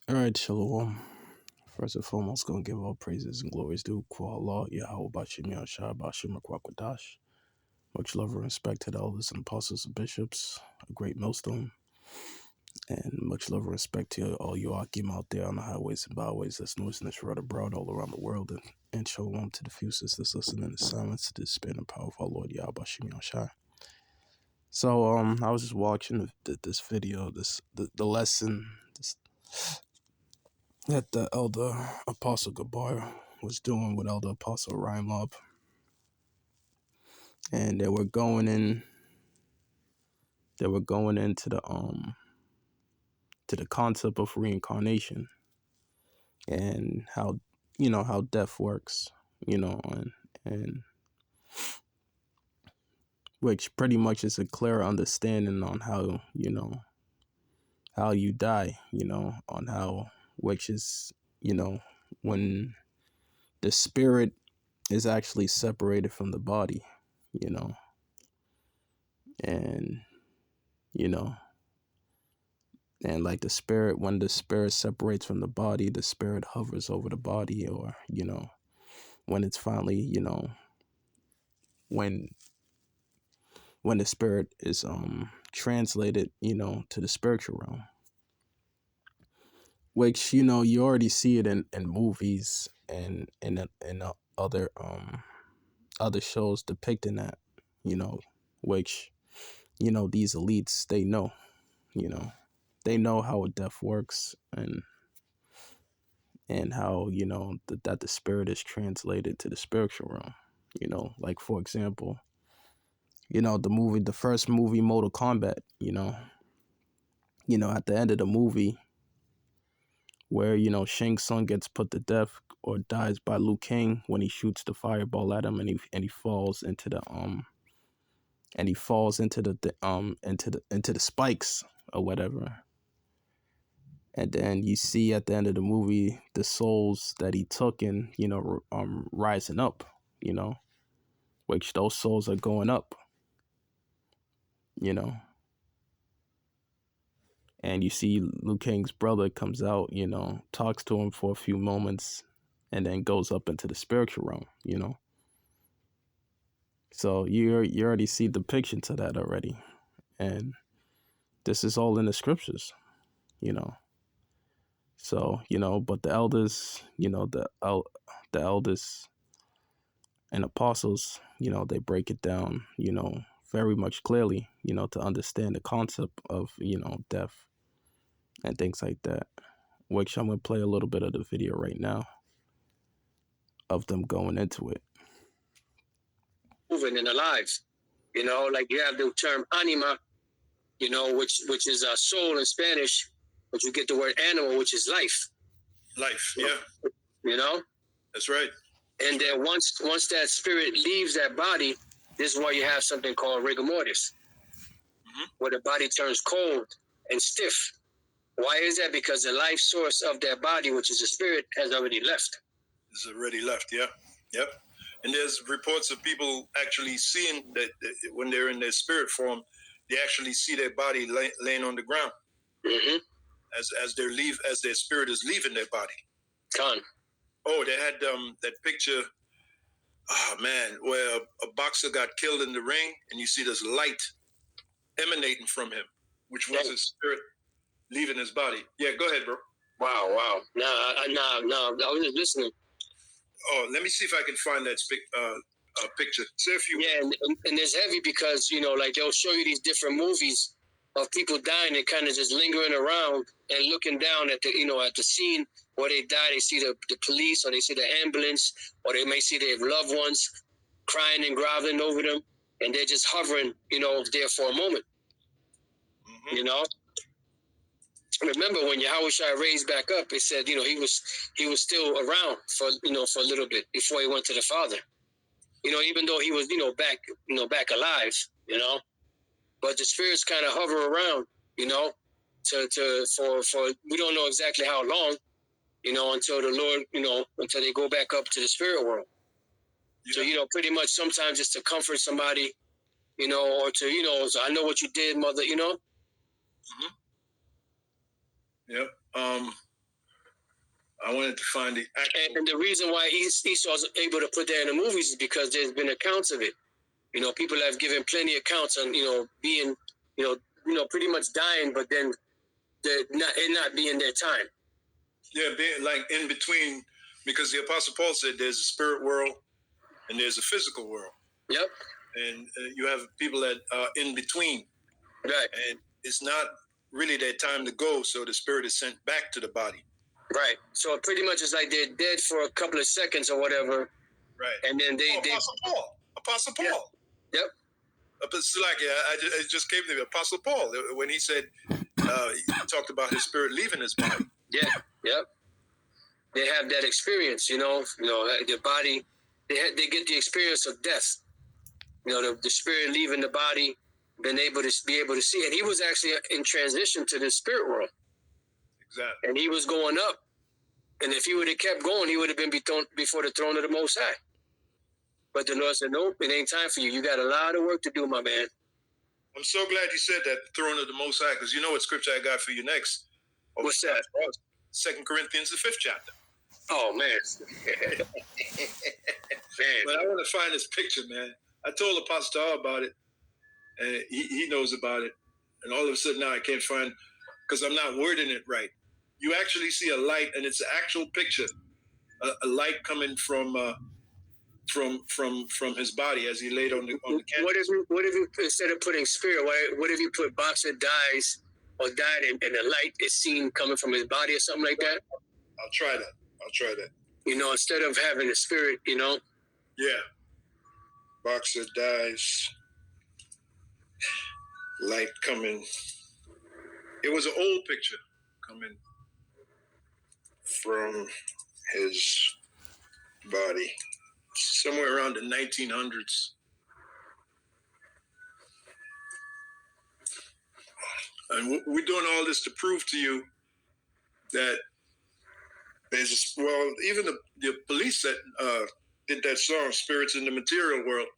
All right, Shalom. First and foremost, gonna give all praises and glories due to Allah, Yahweh, Bashim Yahshua, Bashim Kwakadash. Much love and respect to the elders and apostles and bishops, a great millstone, and much love and respect to all you Akim out there on the highways and byways that's noising this right abroad all around the world, and Shalom to the few sisters listening in silence to the spirit and power of our Lord Yahweh, Bashim Yahshua. So, I was just watching this video, the lesson, that the elder Apostle Gabar was doing with elder Apostle Ryan Love, and they were going into the concept of reincarnation and how how death works, and which pretty much is a clear understanding on how how you die, on how, which is, when the spirit is actually separated from the body, you know and you know and like the spirit, when the spirit separates from the body, the spirit hovers over the body, or when it's finally, when when the spirit is translated, to the spiritual realm, which you already see it in movies and other shows depicting that, which these elites, you know they know how a death works, and how that the spirit is translated to the spiritual realm. Like, for example, the first movie, Mortal Kombat. At the end of the movie, where Shang Tsung gets put to death or dies by Liu Kang when he shoots the fireball at him, and he falls into the spikes or whatever. And then you see at the end of the movie the souls that he took, and rising up, which those souls are going up, you know. And you see Liu Kang's brother comes out, talks to him for a few moments, and then goes up into the spiritual realm. So you already see depictions of that already, and this is all in the scriptures, you know. So but the elders, the elders and apostles, they break it down, very much clearly, to understand the concept of death and things like that. Which I'm gonna play a little bit of the video right now of them going into it. Moving and alive, like you have the term anima, which is a soul in Spanish, but you get the word animal, which is life. Life, yeah. That's right. And then once that spirit leaves that body, this is why you have something called rigor mortis, where the body turns cold and stiff. Why is that? Because the life source of that body, which is the spirit, has already left. It's already left, yeah. Yep. And there's reports of people actually seeing that when they're in their spirit form, they actually see their body laying on the ground, as their spirit is leaving their body. Con. Oh, they had that picture. Oh man, where a boxer got killed in the ring, and you see this light emanating from him, which was his spirit leaving his body. Yeah, go ahead, bro. Wow. No, I was just listening. Oh, let me see if I can find that picture. Say a few. Yeah, and it's heavy because like they'll show you these different movies of people dying and kind of just lingering around and looking down at the at the scene where they die. They see the police, or they see the ambulance, or they may see their loved ones crying and groveling over them, and they're just hovering, there for a moment. Remember when Yahushua raised back up, it said, he was still around for for a little bit before he went to the Father. Even though he was back alive, but the spirits kind of hover around, for we don't know exactly how long, until the Lord, until they go back up to the spirit world. Yeah. So pretty much sometimes it's to comfort somebody, or to so I know what you did, mother, Yep. wanted to find the actual... And the reason why Esau's able to put that in the movies is because there's been accounts of it. You know, people have given plenty of accounts on, you know, being, pretty much dying, but then it not being their time. Yeah, being like in between, because the Apostle Paul said there's a spirit world and there's a physical world. Yep. And you have people that are in between. Right. And it's not really their time to go, so the spirit is sent back to the body. Right. So pretty much it's like they're dead for a couple of seconds or whatever. Right. And then Apostle Paul. Yep. It's like it just came to me. Apostle Paul, when he said, he talked about his spirit leaving his body. Yeah. Yep. They have that experience, their body, they get the experience of death. The spirit leaving the body, been able to see it. He was actually in transition to the spirit world. Exactly. And he was going up. And if he would have kept going, he would have been before the throne of the Most High. But the Lord said, nope, it ain't time for you. You got a lot of work to do, my man. I'm so glad you said that, the throne of the Most High, because you know what scripture I got for you next? What's that? 2 Corinthians, the 5th chapter. Oh, man. Man. But I want to find this picture, man. I told Apostle Al about it, and he knows about it. And all of a sudden now I can't find, because I'm not wording it right. You actually see a light, and it's an actual picture, a light coming from his body as he laid on the canvas. What if you instead of putting spirit, what if you put Boxer dies or died and the light is seen coming from his body or something like that? I'll try that. Instead of having a spirit, Yeah. Boxer dies, light coming. It was an old picture coming from his body, somewhere around the 1900s. And we're doing all this to prove to you that there's, even the police that did that song, Spirits in the Material World,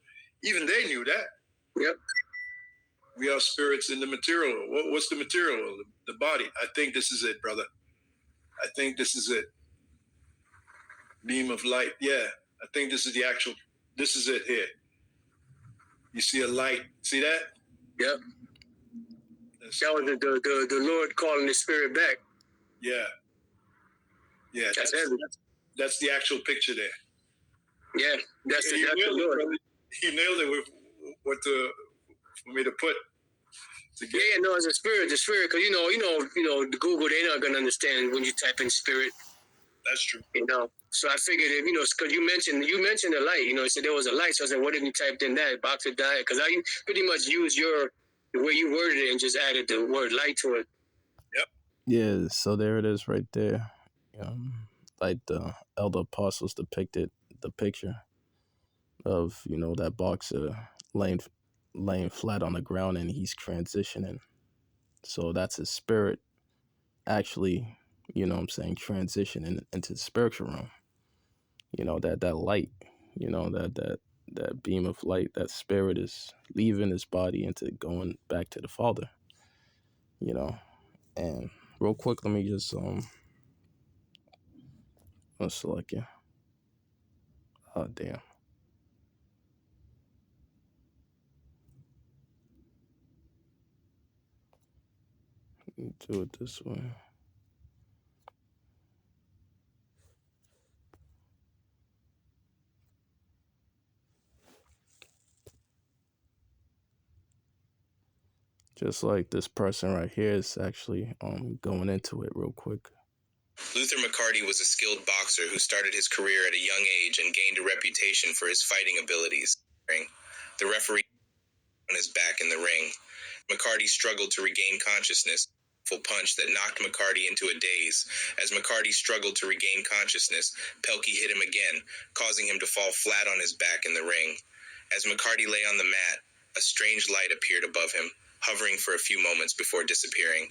even they knew that. Yep. We are spirits in the material world. What's the material world? The body. I think this is it, brother. I think this is it. Beam of light. Yeah. I think this is this is it here. You see a light. See that? Yep. That was the Lord calling the spirit back. Yeah. Yeah. That's the actual picture there. Yeah. That's the Lord. He nailed it with what for me to put together. Yeah, no, it's a spirit. The spirit, because the Google, they're not gonna understand when you type in spirit. That's true. So I figured if because you mentioned the light. You said there was a light. So I said, what if you typed in that Boxer died? Because I pretty much used the way you worded it and just added the word light to it. Yep. Yeah. So there it is, right there. Like the elder apostles depicted the picture of that Boxer laying flat on the ground and he's transitioning. So that's his spirit actually, transitioning into the spiritual realm. That light, that beam of light, that spirit is leaving his body into going back to the Father. And real quick, let me just let's select it. Oh damn. Do it this way. Just like this person right here is actually going into it real quick. Luther McCarty was a skilled boxer who started his career at a young age and gained a reputation for his fighting abilities. The referee on his back in the ring. McCarty struggled to regain consciousness. Full punch that knocked McCarty into a daze. As McCarty struggled to regain consciousness, Pelkey hit him again, causing him to fall flat on his back in the ring. As McCarty lay on the mat, a strange light appeared above him, hovering for a few moments before disappearing.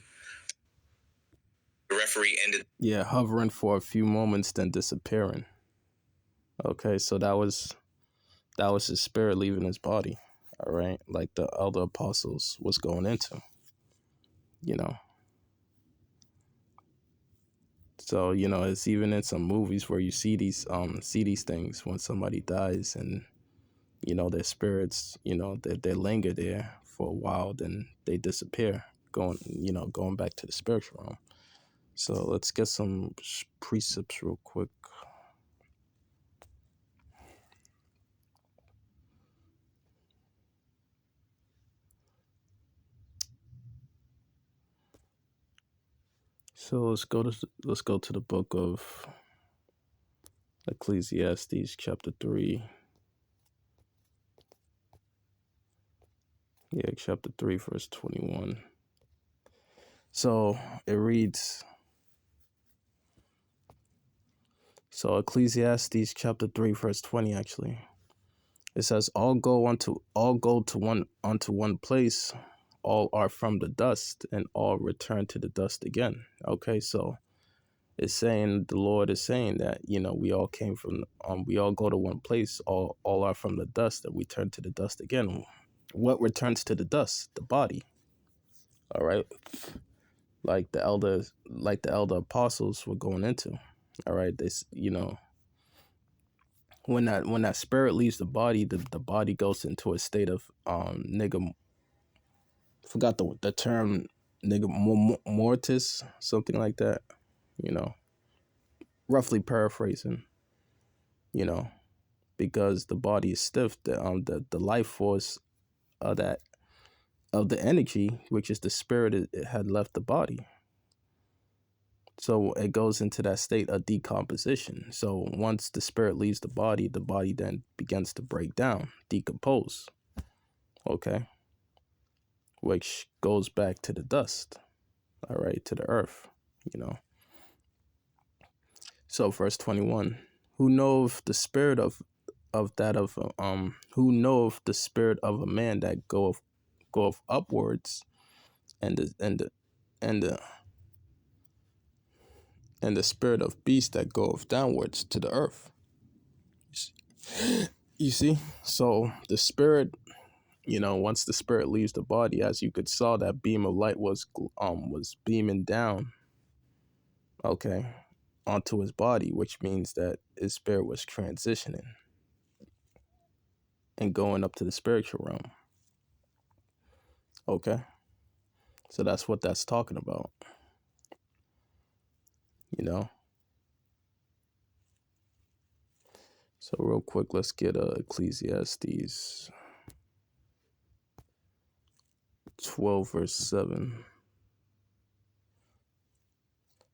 The referee ended. Yeah, hovering for a few moments, then disappearing. Okay, so that was his spirit leaving his body. All right, like the other apostles was going into. So, you know, it's even in some movies where you see these things when somebody dies, and, you know, their spirits, you know, they linger there for a while, then they disappear, going back to the spiritual realm. So let's get some precepts real quick. So let's go to the book of Ecclesiastes, chapter 3. Yeah, chapter 3, verse 21. So it reads, so Ecclesiastes chapter 3, verse 20, actually. It says, all go to one place, all are from the dust, and all return to the dust again. Okay, so it's saying, the Lord is saying that, you know, we all came from we all go to one place, all are from the dust, and we turn to the dust again. What returns to the dust? The body. All right. Like the elder apostles were going into. All right. This, you know, when that spirit leaves the body, the body goes into a state of nigga, forgot the term, nigga mortis, something like that, you know, roughly paraphrasing, you know, because the body is stiff. The life force of the energy, which is the spirit, it had left the body. So it goes into that state of decomposition. So once the spirit leaves the body then begins to break down, decompose. Okay. Which goes back to the dust. All right, to the earth, you know. So verse 21, who knoweth the spirit of who knoweth the spirit of a man that goeth upwards, and the spirit of beast that goeth downwards to the earth. You see? So the spirit, you know, once the spirit leaves the body, as you could saw, that beam of light was beaming down, okay, onto his body, which means that his spirit was transitioning and going up to the spiritual realm. Okay. So that's what that's talking about. You know? So real quick, let's get Ecclesiastes 12, verse 7.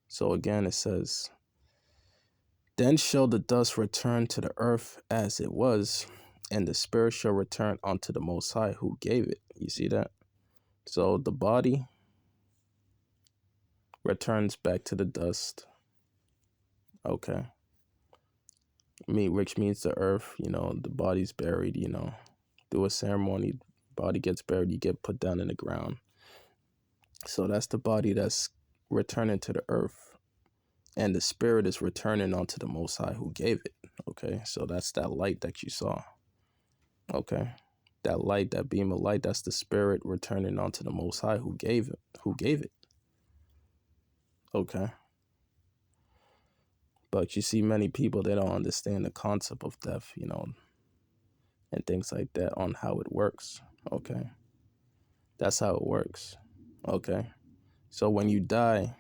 So again, it says, then shall the dust return to the earth as it was, and the spirit shall return unto the Most High who gave it. You see that? So the body returns back to the dust. Okay. Which means the earth, you know, the body's buried, you know, through a ceremony, body gets buried, you get put down in the ground. So that's the body that's returning to the earth, and the spirit is returning onto the Most High who gave it. Okay, so that's that light that you saw. Okay, that light, that beam of light, that's the spirit returning onto the Most High who gave it. Okay, but you see, many people, they don't understand the concept of death, you know, and things like that, on how it works. Okay, that's how it works. Okay, so when you die,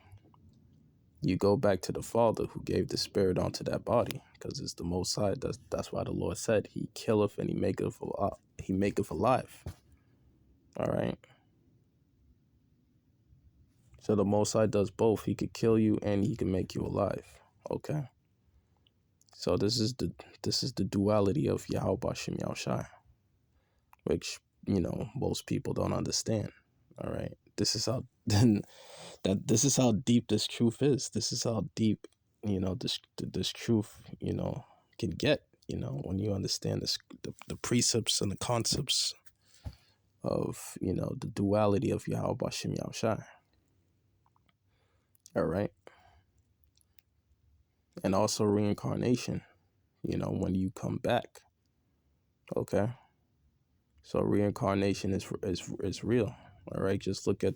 you go back to the Father who gave the spirit onto that body, because it's the Most High. That's why the Lord said, he killeth and he maketh alive. All right. So the Most High does both. He could kill you and he can make you alive. Okay. So this is the duality of Yahweh Bashem Yahushai, which, you know, most people don't understand. All right. This is how this is how deep this truth is. This is how deep, you know, this truth, you know, can get, you know, when you understand the precepts and the concepts of, you know, the duality of Yahweh Bashem Yahushai. All right. And also reincarnation, you know, when you come back. Okay. So reincarnation is real. All right. Just look at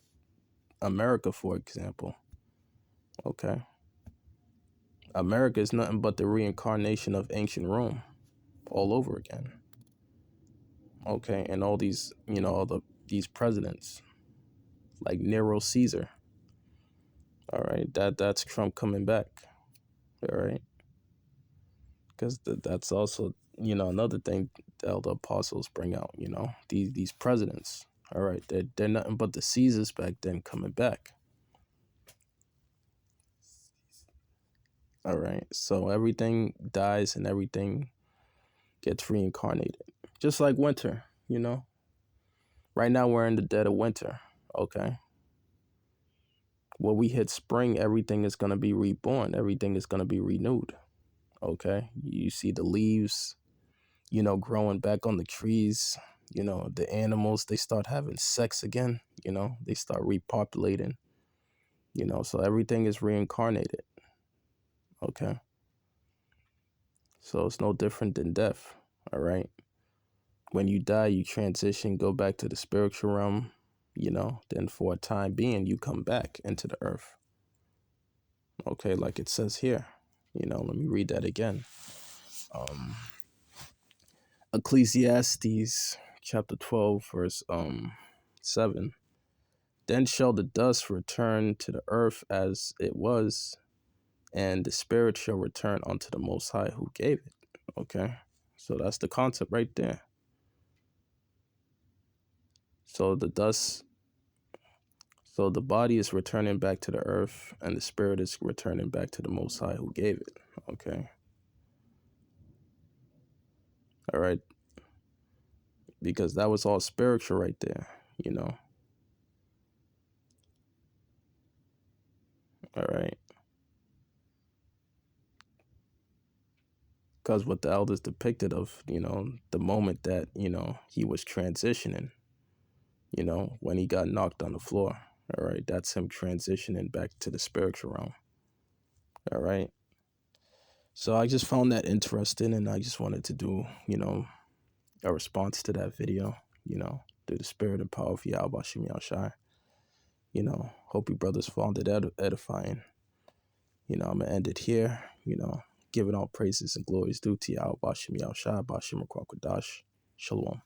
America, for example. Okay. America is nothing but the reincarnation of ancient Rome all over again. Okay, and all these, these presidents like Nero Caesar. All right, that's Trump coming back. All right, because that's also, another thing the elder apostles bring out. These presidents. All right, they're nothing but the Caesars back then coming back. All right, so everything dies and everything gets reincarnated, just like winter. Right now we're in the dead of winter. Okay. When we hit spring, everything is going to be reborn. Everything is going to be renewed. Okay. You see the leaves, growing back on the trees. The animals, they start having sex again. They start repopulating. So everything is reincarnated. Okay. So it's no different than death. All right. When you die, you transition, go back to the spiritual realm. Then for a time being, you come back into the earth. Okay, like it says here. Let me read that again. Ecclesiastes chapter 12, verse 7. Then shall the dust return to the earth as it was, and the spirit shall return unto the Most High who gave it. Okay, so that's the concept right there. So the body is returning back to the earth, and the spirit is returning back to the Most High who gave it. Okay. All right. Because that was all spiritual right there, All right. Because what the elders depicted of, the moment that, he was transitioning, when he got knocked on the floor. All right. That's him transitioning back to the spiritual realm. All right. So I just found that interesting, and I just wanted to do, a response to that video, through the spirit and power of Yahweh Shem Yahushai. Hope you brothers found it edifying. I'm going to end it here, giving all praises and glories due to Yahweh Shem Yahushai, Bashim Kwakadash. Shalom.